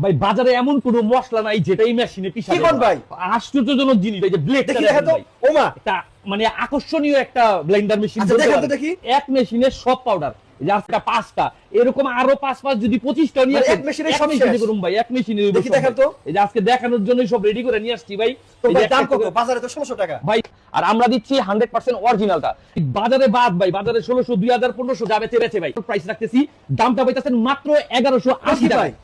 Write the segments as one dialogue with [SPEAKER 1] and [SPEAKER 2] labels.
[SPEAKER 1] ভাই বাজারে এমন কোন মশলা নাই যেটাই মেশিনে পিষা
[SPEAKER 2] কি কোন ভাই?
[SPEAKER 1] আশ্চর্যজনক জিনিস ভাই, যে ব্লেডটা
[SPEAKER 2] দেখি
[SPEAKER 1] দেখেন
[SPEAKER 2] তো
[SPEAKER 1] ভাই।
[SPEAKER 2] ওমা
[SPEAKER 1] এটা মানে আকর্ষণীয় একটা ব্লেন্ডার মেশিন।
[SPEAKER 2] আচ্ছা, দেখেন তো দেখি।
[SPEAKER 1] এক মেশিনে সব পাউডার, যে আজকে 5টা এরকম আরো 5 যদি 25টা নিয়ে
[SPEAKER 2] মানে
[SPEAKER 1] আসেন,
[SPEAKER 2] এক মেশিনে
[SPEAKER 1] এক
[SPEAKER 2] সব
[SPEAKER 1] মেশিনে
[SPEAKER 2] শেষ।
[SPEAKER 1] করুন ভাই, এক মেশিনে হইবো
[SPEAKER 2] দেখি
[SPEAKER 1] সব
[SPEAKER 2] দেখেন
[SPEAKER 1] ভাই।
[SPEAKER 2] তো।
[SPEAKER 1] এই যে আজকে দেখানোর জন্য সব রেডি করে নিয়ে আসছি ভাই।
[SPEAKER 2] তো
[SPEAKER 1] এই যে
[SPEAKER 2] ভাই দাম
[SPEAKER 1] একটা
[SPEAKER 2] কত?
[SPEAKER 1] করে-
[SPEAKER 2] বাজারে তো 1600 টাকা।
[SPEAKER 1] ভাই আর আমরা দিচ্ছি 100% অরিজিনালটা। বাজারে বাদ ভাই, বাজারে 1600 2000 1500 যাবে বেচে ভাই, প্রাইস রাখতেছি, দামটা পাইতেছেন মাত্র 1180 টাকা।
[SPEAKER 2] ভাই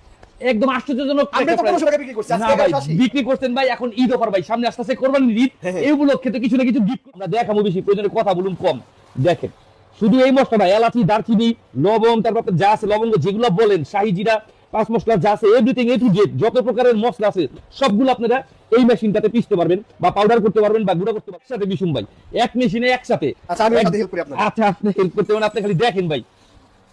[SPEAKER 1] একদম আশ্চর্যজনক
[SPEAKER 2] আমরা
[SPEAKER 1] একটা
[SPEAKER 2] তো
[SPEAKER 1] price।
[SPEAKER 2] 1500 টাকা বিক্রি করছি,
[SPEAKER 1] না
[SPEAKER 2] আজকে
[SPEAKER 1] ভাই
[SPEAKER 2] 1180
[SPEAKER 1] বিক্রি করছেন ভাই, এখন ঈদ অফার ভাই, সামনে আসতেছে কোরবানির ঈদ,
[SPEAKER 2] হ্যাঁ, হ্যাঁ।
[SPEAKER 1] এই উপলক্ষে তো কিছু না কিছু গিফট আমরা দেখাবো বেশি, প্রয়োজনে কথা বলুন কম। দেখেন শুধু এই মশলা ভাই, এলাচি দারচিনি লবঙ্গ, তারপর আপনার যা আছে লবঙ্গ যেগুলো বলেন, শাহি জিরা, পাঁচ মশলা যা আছে এভরিথিং এ টু জেড, যত প্রকারের মশলা আছে সবগুলো আপনারা এই মেশিনটাতে পিষতে পারবেন বা পাউডার করতে পারবেন বা গুঁড়া করতে পারবেন একসাথে। বিশুম ভাই এক মেশিনে একসাথে।
[SPEAKER 2] আচ্ছা আমি সাথে হেল্প করি আপনাকে।
[SPEAKER 1] আচ্ছা আপনি হেল্প করতে পারেন, আপনি খালি দেখেন ভাই।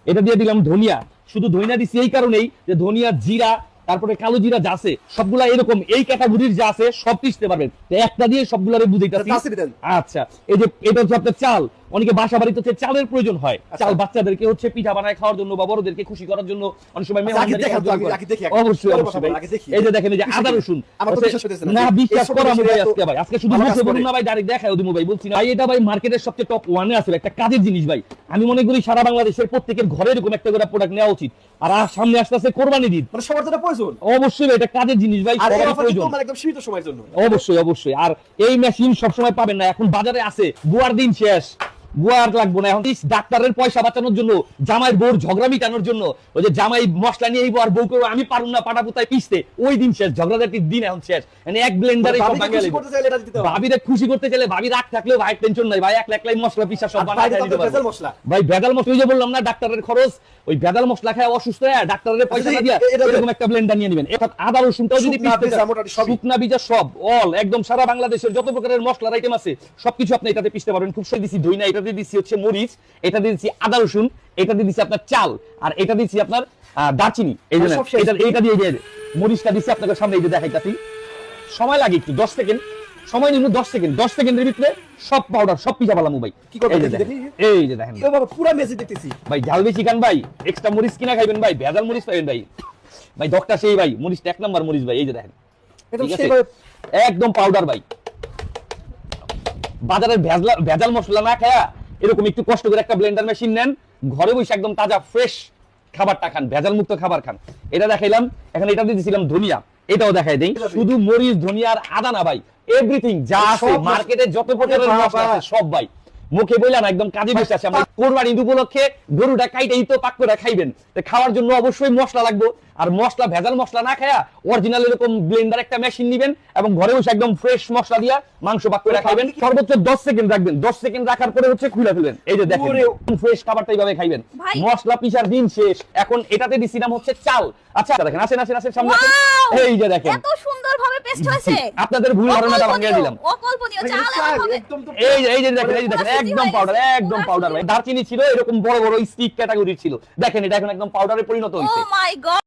[SPEAKER 1] এটা দিয়ে দিলাম ধনিয়া, শুধু ধনিয়া দিচ্ছি এই কারণেই যে ধনিয়া জিরা তারপরে কালো জিরা যা আছে সবগুলা এরকম এই ক্যাটাগরির যা আছে সব পিষতে পারবেন, তো একটা দিয়ে সবগুলারে বুঝাইতাছি।
[SPEAKER 2] তাসির দেন।
[SPEAKER 1] আচ্ছা এই যে এটা হচ্ছে আপনার চাল, অনেকে বাসা বাড়িতে হচ্ছে চালের প্রয়োজন হয়, চাল বাচ্চাদেরকে হচ্ছে পিঠা বানায় খাওয়ার জন্য বা বড়দেরকে খুশি করার জন্য অনেক সময়
[SPEAKER 2] আগে
[SPEAKER 1] মেহমানদারি
[SPEAKER 2] দেখান
[SPEAKER 1] করার
[SPEAKER 2] তো,
[SPEAKER 1] জন্য
[SPEAKER 2] আগে
[SPEAKER 1] করে।
[SPEAKER 2] আগে দেখি।
[SPEAKER 1] অবশ্যই
[SPEAKER 2] পরে
[SPEAKER 1] অবশ্যই
[SPEAKER 2] কথা
[SPEAKER 1] ভাই।
[SPEAKER 2] বলেন, আগে দেখি।
[SPEAKER 1] এই যে দেখেন এই যে
[SPEAKER 2] কিসে
[SPEAKER 1] আদা
[SPEAKER 2] কি?
[SPEAKER 1] রসুন,
[SPEAKER 2] আমার তো
[SPEAKER 1] হচ্ছে-
[SPEAKER 2] বিশ্বাস হইতেছে না।
[SPEAKER 1] না বিশ্বাস
[SPEAKER 2] এই
[SPEAKER 1] করা
[SPEAKER 2] সব
[SPEAKER 1] ভাই
[SPEAKER 2] জিনিস
[SPEAKER 1] আজকে ভাই, আজকে শুধু
[SPEAKER 2] আমার
[SPEAKER 1] মুখে
[SPEAKER 2] কাছে
[SPEAKER 1] বলুন
[SPEAKER 2] করে।
[SPEAKER 1] না ভাই, ডাইরেক্ট দেখায় দিমু ভাই, বলছি না ভাই, এটা ভাই মার্কেটের সবচেয়ে টপ 1-এ আছে, একটা কাজের জিনিস ভাই। আমি মনে করি সারা বাংলাদেশের প্রত্যেকের ঘরে এরকম একটা করে প্রোডাক্ট নেওয়া উচিত। আর সামনে আসতেছে কোরবানির ঈদ,
[SPEAKER 2] মানে সবার জন্য প্রয়োজন।
[SPEAKER 1] অবশ্যই ভাই এটা কাজের জিনিস ভাই,
[SPEAKER 2] আর এই
[SPEAKER 1] সবারই
[SPEAKER 2] অফার
[SPEAKER 1] প্রয়োজন।
[SPEAKER 2] কিন্তু মানে একদম সীমিত সময়ের জন্য।
[SPEAKER 1] অবশ্যই অবশ্যই। আর এই মেশিন সবসময় পাবেন না, এখন বাজারে আছে, বুয়ার দিন শেষ, বুয়ার লাগবো না এখন। ডাক্তারের পয়সা বাঁচানোর জন্য, জামাই বউর ঝগড়া মিটানোর জন্য, ওই যে জামাই মশলা নিয়ে আইবো আর বউকে আমি পারুম না পাটা পুতায় পিষতে, ওই দিন শেষ, ঝগড়াঝাটির দিন এখন শেষ। মানে এক ব্লেন্ডারে সব
[SPEAKER 2] ভাবিকে
[SPEAKER 1] ভাঙিয়ে
[SPEAKER 2] খুশি
[SPEAKER 1] লাগবে।
[SPEAKER 2] করতে চাইলে এটা দিতে হবে।
[SPEAKER 1] ভাবিরে খুশি করতে চাইলে, ভাবি রাগ থাকলেও ভাই টেনশন নাই ভাই, একলাই মশলা পিষা সব
[SPEAKER 2] আর
[SPEAKER 1] বানায়
[SPEAKER 2] বাইরে
[SPEAKER 1] খাইয়ে
[SPEAKER 2] তো
[SPEAKER 1] দিতে পারবো।
[SPEAKER 2] ভেজাল মশলা।
[SPEAKER 1] ভাই ভেজাল মশলা, ওই যে বললাম না ডাক্তারের খরচ, ওই ভেজাল মশলা খায় অসুস্থ হয়ে ডাক্তারের পয়সা না দিয়া এরকম একটা ব্লেন্ডার নিয়ে নেবেন। অর্থাৎ আদা রসুনটাও যদি
[SPEAKER 2] শুকনা
[SPEAKER 1] পিষতে
[SPEAKER 2] বীজা
[SPEAKER 1] চান,
[SPEAKER 2] মোটামুটি সবই।
[SPEAKER 1] শুকনা বীজা সব অল একদম সারা বাংলাদেশের যত প্রকারের মশলার আইটেম আছে সবকিছু আপনি এটাতে পিষতে পারবেন। খুব সহজে দিছি ধইনা, এটাতে দিছি হচ্ছে মরিচ, এটা দিয়ে দিছি আদা রসুন, এটা দিয়ে দিছি আপনার চাল, আর এটা দিছি আপনার দারচিনি। এই জন্য
[SPEAKER 2] সব শেষ।
[SPEAKER 1] এটা দিয়ে যে মরিচটা দিছি আপনাদের সামনে, এই যে দেখাইতাছি। সময় লাগে একটু 10 সেকেন্ড, সময় নিল 10 সেকেন্ড, 10 সেকেন্ডের ভিতরে সব পাউডার সব পিষা পালামু ভাই।
[SPEAKER 2] কি করবেন
[SPEAKER 1] এই যে
[SPEAKER 2] দেখি,
[SPEAKER 1] দেখেন,
[SPEAKER 2] দেখি।
[SPEAKER 1] এই যে দেখেন
[SPEAKER 2] এ বাবা পুরা মেসি দেখতেছি।
[SPEAKER 1] ভাই, ঝাল বেশি খান ভাই, এক্সট্রা মরিচ কিনা খাইবেন ভাই, ভেজাল মরিচ পাবেন ভাই। ভাই ডক্টর সেই ভাই, মরিচটা 1 নাম্বার মরিচ ভাই, এই যে দেখেন
[SPEAKER 2] এটা
[SPEAKER 1] ঠিক আছে?
[SPEAKER 2] সেইভাবে
[SPEAKER 1] একদম পাউডার ভাই। বাজারের ভেজাল মশলা না খায়া এরকম একটু কষ্ট করে একটা ব্লেন্ডার মেশিন নেন, ঘরে বসে একদম তাজা ফ্রেশ খাবারটা খান, ভেজাল মুক্ত খাবার খান। এটা দেখাইলাম, এখন এটা দিয়ে দিয়েছিলাম ধনিয়া, এটাও দেখাই দেই। শুধু মরিচ ধনিয়া আর আদা না ভাই, এভরিথিং যা আছে
[SPEAKER 2] সব
[SPEAKER 1] মার্কেটে যত প্রকারের
[SPEAKER 2] বাবা।
[SPEAKER 1] মশলা আছে সব ভাই মুখে বললাম একদম কাজে বসে আছে। আমরা কোরবানি ঈদ উপলক্ষে গরুটা কাইটাই তো পাক করে খাইবেন, তো খাওয়ার জন্য অবশ্যই মশলা লাগবে। আর মশলা ভেজাল মশলা না খায়া অরিজিনাল এরকম ব্লেন্ডার একটা মেশিন নিবেন এবং ঘরে বসে একদম ফ্রেশ মশলা দিয়া মাংস পাক করে খাইবেন। সর্বোচ্চ 10 সেকেন্ড রাখবেন, 10 সেকেন্ড রাখার পরে হচ্ছে খুলে ফেলবেন। এই যে দেখেন ফ্রেশ খাবারটা এইভাবে খাইবেন।
[SPEAKER 3] ভাই।
[SPEAKER 1] মশলা পিসার দিন শেষ, এখন এটাতে দিছিলাম হচ্ছে চাল। আচ্ছা দেখেন, আসেন আসেন আসেন সামনে আসেন।
[SPEAKER 3] Wow!
[SPEAKER 1] এই যে দেখেন
[SPEAKER 3] এত সুন্দরভাবে পেস্ট হয়েছে।
[SPEAKER 1] আপনাদের ভুল ধারণাটা ভাঙিয়ে দিলাম।
[SPEAKER 3] অকল্পনীয়
[SPEAKER 2] মানে
[SPEAKER 3] চাল
[SPEAKER 2] চাল
[SPEAKER 3] এমন হবে।
[SPEAKER 2] একদম তো
[SPEAKER 1] এই যে দেখেন, এই যে দেখেন একদম পাউডার, একদম পাউডার ভাই। দারচিনি ছিল এরকম বড় বড় স্টিক ক্যাটাগরির ছিল, দেখেন এটা এখন একদম পাউডারে পরিণত
[SPEAKER 3] ও
[SPEAKER 1] হয়েছে।
[SPEAKER 3] মাই গড।